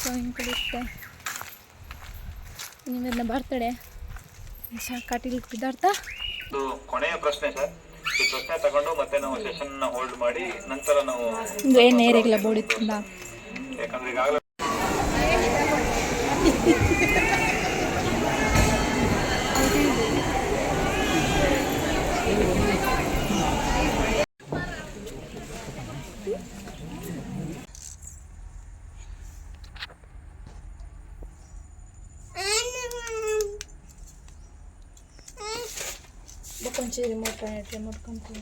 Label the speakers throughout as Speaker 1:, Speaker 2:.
Speaker 1: So ಹಿಂಗೆ ಕುಡಿಯುತ್ತೆ ನಿಮ್ಮೆಲ್ಲ birthday ಕಟೀಲಿಗೆ ಬಿದ್ದಾರ್ಥ.
Speaker 2: ಇದು ಕೊನೆಯ ಪ್ರಶ್ನೆ ಸರ್. ಈ ಪ್ರಶ್ನೆ ತಗೊಂಡು ಮತ್ತೆ ನಾವು ಸೆಷನ್ ಹೋಲ್ಡ್ ಮಾಡಿ ನಂತರ ನಾವು
Speaker 1: ಏನು ಏರಿಯಾಗೆಲ್ಲ ಬೋಡಿತ್ತಲ್ಲ
Speaker 2: ಯಾಕಂದ್ರೆ ಈಗಾಗಲೇ
Speaker 1: కొంచెం రిమోట్ కంపెనీ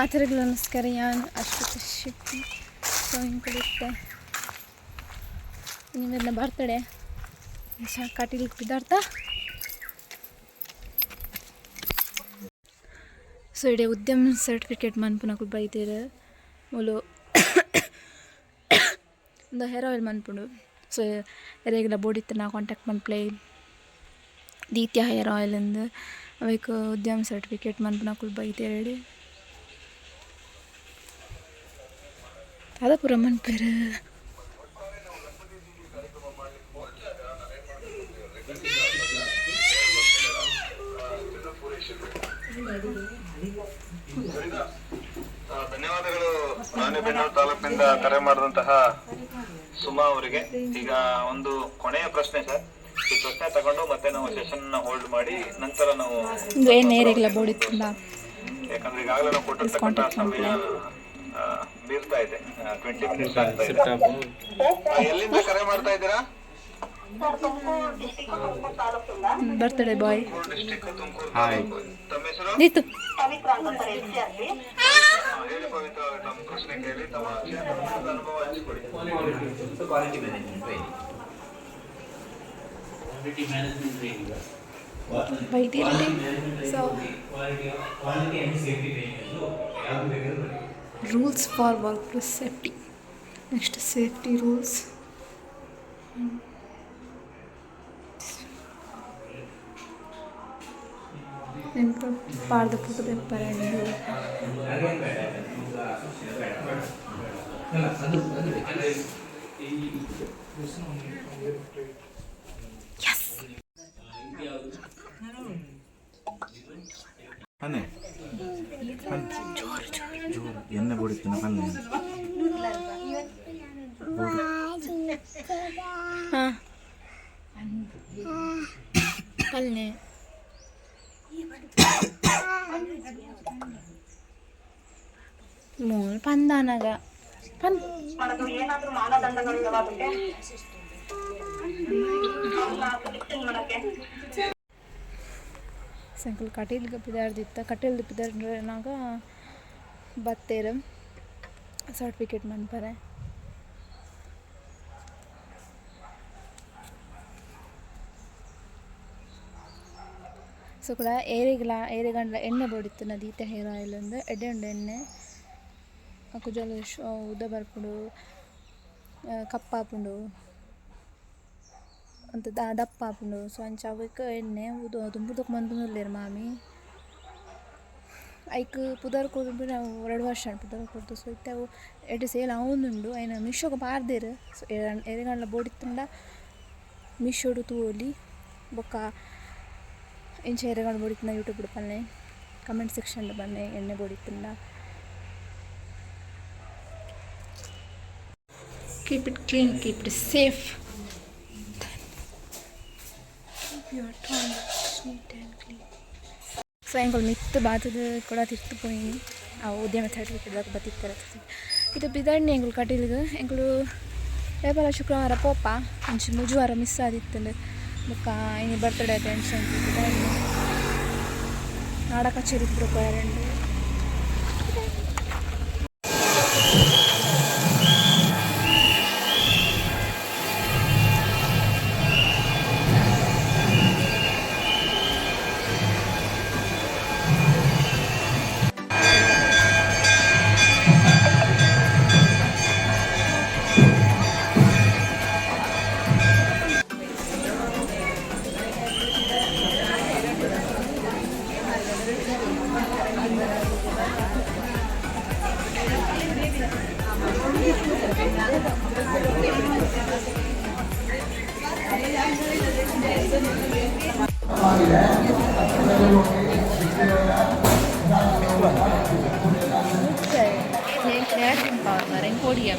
Speaker 1: ಆತರಿಗೂ ನಮಸ್ಕಾರ. ನಾನು ಅಶ್ವತಿ ಶೆಟ್ಟಿ. ಸೊ ಹಿಂಗೆ ಕುಡಿಯುತ್ತೆ ನಿಮ್ಮೆಲ್ಲ ಬರ್ತಡೆ ಕಟೀಲಿಗೆ ಬಿದ್ದಾರ್ಥ. ಸೊ ಇಡೀ ಉದ್ಯಮ ಸರ್ಟಿಫಿಕೇಟ್ ಮನ್ಪುನಕು ಬೈತೀರ ಮೂಲು ಒಂದು ಹೇರ್ ಆಯಿಲ್ ಮನ್ಪುಂಡು. ಸೊ ಎರೆಗೆಲ್ಲ ಬೋಡಿತ್ತು ಕಾಂಟ್ಯಾಕ್ಟ್ ಮನ್ಪ್ಲೈ ದೀತ್ಯ ಹೇರ್ ಆಯಿಲ್ ಅಂದು ಅವಕ್ಕೆ ಉದ್ಯಮ ಸರ್ಟಿಫಿಕೇಟ್ ಮನ್ಪುನಕು ಬೈತೀರಿ ಅದ ಪೂರ ಮನ್ಪೇರು.
Speaker 2: ಧನ್ಯವಾದಗಳು. ರಾಣಿಬೆನ್ನೂರು ತಾಲೂಕಿನಿಂದ ಕರೆ ಮಾಡಿದಂತಹ ಸುಮಾ ಅವರಿಗೆ. ಈಗ ಒಂದು ಕೊನೆಯ ಪ್ರಶ್ನೆ ಸರ್. ಈ ಪ್ರಶ್ನೆ ತಗೊಂಡು ಮತ್ತೆ ನಾವು ಸೆಷನ್ ಹೋಲ್ಡ್ ಮಾಡಿ ನಂತರ ನಾವು
Speaker 1: ಏನು ಏರಿಯಾಗೆಲ್ಲ ಬೋಡಿತ್ತಲ್ಲ
Speaker 2: ಯಾಕಂದ್ರೆ ಈಗಾಗಲೇ ನಾವು ಕೊಟ್ಟಿರ್ತಕ್ಕಂಥ ಸಮಯ ಬೀರ್ತಾ ಇದೆ. 20 ಮಿನಿಟ್ಸ್ ಆಗ್ತಾ ಇದೆ. ಎಲ್ಲಿಂದ ಕರೆ ಮಾಡ್ತಾ ಇದ್ದೀರಾ?
Speaker 1: Birthday boy.
Speaker 2: ಹಾಯ್, ತಮ್ಮ ಹೆಸರು?
Speaker 1: ನೀತು
Speaker 2: ಹೇಳಿ ಪವಿತ್ರ, ತಮ್ಮ ಪ್ರಶ್ನೆ ಕೇಳಿ ತಮ್ಮ ಅನುಭವ ಹಂಚಿಕೊಡಿ.
Speaker 3: ಕ್ವಾಲಿಟಿ ಮ್ಯಾನೇಜ್ಮೆಂಟ್ ಟ್ರೈನಿಂಗ್
Speaker 1: ಬೈತೀರಿ. So rules for work plus safety. Next safety rules. ನೆನಪು ಪಾರ್ದ ಪುಟ್ಟ ಪೆಪ್ಪರಣಿ
Speaker 3: ಜೋರು ಎಣ್ಣೆ ಬೋಡಿತ್ತು ಕಲ್ಲೆ
Speaker 1: ಕಲ್ಲೆ ಮೂರು ಪಂದಾನಗ
Speaker 4: ಏನಾದ್ರೂ ಮಾನದಂಡಗಳಿದಾವ ಅದಕ್ಕೆ
Speaker 1: ಸಂಕಲ್ ಕಟೀಲ್ಗೆ ಬಿದ್ದಾರ್ದಿತ್ತ. ಕಟೀಲ್ದು ಬಿದ್ದಾರ್ನಾಗ ಬತ್ತೇರ ಸರ್ಟಿಫಿಕೇಟ್ ಮನ್ಪರೆ. ಸೊ ಕೂಡ ಏರಿಗಂಡ್ಲ ಎಣ್ಣೆ ಬೋಡಿತ್ತು ನದೀತ ಹೇರ್ ಆಯಿಲ್ ಒಂದು ಎಡ್ಡೆ ಉಂಡು ಎಣ್ಣೆ ಕುಜಲ ಉದ್ದ ಬರ್ಪುಂಡು ಕಪ್ಪಾಪುಂಡು ಅಂತ ದಪ್ಪ ಆಪುಂಡು. ಸೊ ಅಂಚ ಅವಕ್ಕೆ ಎಣ್ಣೆ ತುಂಬುದಕ್ಕೆ ಮಂದುಲ್ಲೇರು ಮಾಮಿ ಐಕ್ ಪುದರ್ ಕೊಡ್ಬಿಟ್ಟು ನಾವು 2 ವರ್ಷ ಪುದರ್ ಕೊಡ್ತು. ಸೊ ಇತ್ತೆ ಅವು ಎಡ್ಡೆ ಸೇಲ್ ಅವನುಂಡು అయినా ಮಿಶೋಗೆ ಪಾರ್ದೇರು. ಸೊ ಎರೆಗಂಡ್ಲ ಬೋಡಿತ್ತಂಡ ಮಿಶೋಡು ತೂಲಿ ಬೊಕ್ಕ ಇಂಚ ಎರೆಗಂಡು ಬೋಡಿತ್ತಂಡ ಯೂಟ್ಯೂಬ್ ಪನ್ನೆ ಕಮೆಂಟ್ ಸೆಕ್ಷನ್ ಬನ್ನೆ ಎಣ್ಣೆ ಬೋಡಿತ್ತಂಡ. Keep it clean, keep it safe. Keep your toilets neat and clean. So ಹೆಂಗೆ ಮಿತ್ತು ಬಾತದ ಕೂಡ ತಿರ್ತು ಪೋಯಿ ಅವು ಉದ್ಯಮ ಸರ್ಟಿಫಿಕೇಟ್ದಾಗ ಬತ್ತಿರ್ತಾರೆ. ಇದು ಬಿದಾಡ್ನಿ ಹೆಂಗಳು ಕಟೀಲ್ಗೆ ಹೆಂಗಳು ವ್ಯಾಪಾರ ಶುಕ್ರವಾರ ಪೋಪ ಅಂಚೆ ಮುಜುವಾರ ಮಿಸ್ ಆದಿತ್ತಂದು ಬೊಕ್ಕ ಇನ್ನು ಬರ್ತಡೇ ಟೆನ್ಷನ್ ನಾಡ ಕಚೇರಿ ಪ್ರಿಪೇರ್ Korea.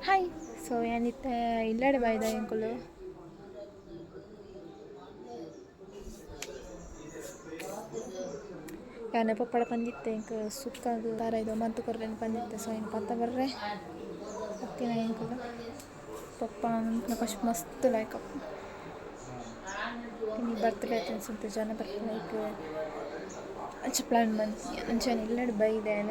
Speaker 1: ಹಾಯ್ ಸೊ ಏನಿತ್ತೆ ಇಲ್ಲಡೆ ಬಾಯ್ದ ಎಂಕುಲು ಯಾನೆ ಪಪ್ಪಳ ಬಂದಿತ್ತೆ ಇಂಕ ಸುಕ್ಕಾಗ ದಾರ ಇದು ಮಂತು ಕೊರ್ರೆನ್ ಬಂದಿತ್ತೆ ಸೊ ಇಂಕ ಪತ್ತ ಬರ್ರೆ ಅತ್ತಿನ ಎಂಕುಲು ಪಪ್ಪ ನಕಶ್ ಮಸ್ತ್ ಲೈಕ್ ನಿಮಗೆ ಬರ್ತ್ಡೇ ಆಯ್ತು ಅನ್ಸುತ್ತೆ ಜನ ಬರ್ತಾರೆ ಲೈಕ್ ಅಂಚ ಪ್ಲ್ಯಾನ್ ಬಂತು ಅಂಚೆ ಇಲ್ಲಡೆ ಬೈದೇನ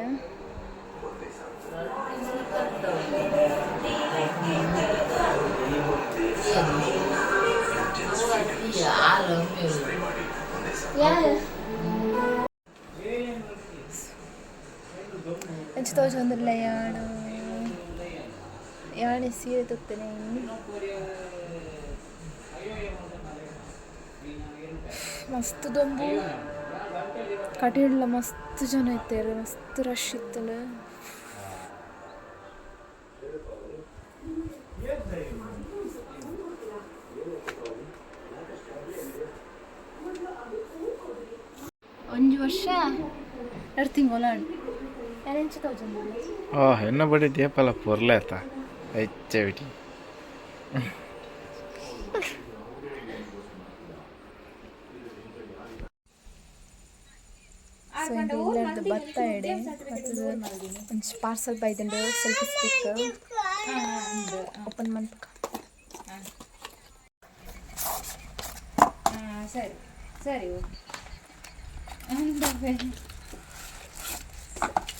Speaker 1: ಅಂಚೆ ತೋಜೊಂದಿಲ್ಲ ಯಾಣೆ ಸೀರೆ ತುತ್ತೇನೆ ಮಸ್ತ್ ದೊಂಬು ಕಟಿಡ್ಲ ಮಸ್ತ್ ಜನ ಇದ್ದಾರೆ ಮಸ್ತ್ ರಶ್ ಇತ್ತಲ್ಲ ಒಂಜು ವರ್ಷ 2 ತಿಂಗಳು ಯಾರೆಂಚ ತೋಜೊಂದಿಲ್ಲ
Speaker 5: ಎನ್ನ ಬಡಿ ದೀಪಲ ಪೊರ್ಲೆ ಆತ ಹೆಚ್ಚೆ ಬಿಟಿ
Speaker 1: ಸೊ ಇಂದು ಇಲ್ಲಡ್ದು ಭತ್ತ ಎಡೆ ಮತ್ತು ಒಂಚು ಪಾರ್ಸಲ್ ಬೈದಂಡು ಸೆಲ್ಫಿ ಸ್ಟಿಕ್ ಓಪನ್ ಮಾಡ್ಬೇಕು
Speaker 6: ಸರಿ ಸರಿ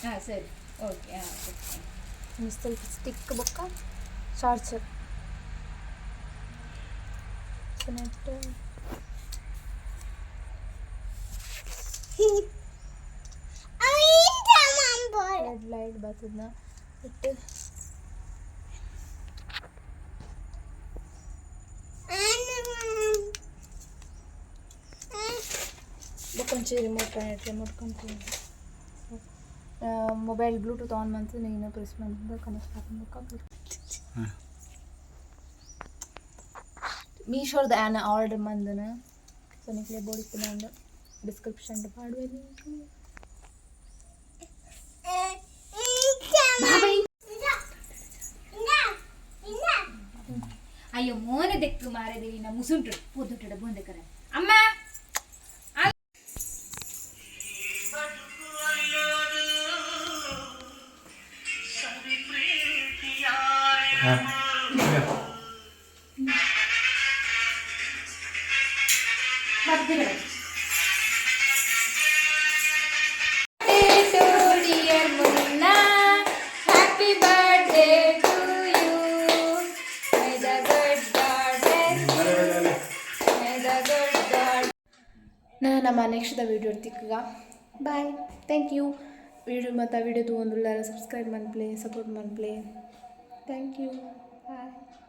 Speaker 6: ಹಾಂ ಸರಿ ಓಕೆ ಹಾಂ
Speaker 1: ಸೆಲ್ಫಿ ಸ್ಟಿಕ್ ಬೊಕ್ಕ ಚಾರ್ಜರ್ ನೆಟ್ಟು ರೆಡ್ ಲೈಟ್ ಬರ್ತದ ಇಟ್ಟು ಬೊಕೊಂಚಿ remote control mobile bluetooth on ಮಾಡ್ತು ನೀನು ಪ್ರೆಸ್ ಮಾಡಿದ್ರೆ ಕನೆಕ್ಟ್ ಹಾಕಬೇಕು ಮೀಶೋದ ಆ್ಯನ ಆರ್ಡರ್ ಮಂದನ ಸೊ ನಿಕ್ಲೆ ಬೋಡಿತ್ತು ನಾನು ಡಿಸ್ಕ್ರಿಪ್ಷನ್ ಮಾಡುವೆ ಲಿಂಕ್
Speaker 6: ಅಯ್ಯೋ ಮೋನೆ ದೆಕ್ಕು ಮಾರದೇವಿ ನಾ ಮುಸುಂಟು ಪೂದುಂಟು ಬೂಂದೆಕರ ಅಮ್ಮ
Speaker 1: ನಮ್ಮ ನೆಕ್ಸ್ಟ್ ವೀಡಿಯೋ ತಿಕ್ಕಗ ಬಾಯ್ ಥ್ಯಾಂಕ್ ಯು ವಿಡಿಯೋ ಮತ್ತು ವಿಡಿಯೋ ತೊಗೊಂಡ್ರಲ್ಲ ಸಬ್ಸ್ಕ್ರೈಬ್ ಮಾಡ್ಪ್ಲೇ ಸಪೋರ್ಟ್ ಮಾಡ್ಪ್ಲೇ ಥ್ಯಾಂಕ್ ಯು ಬಾಯ್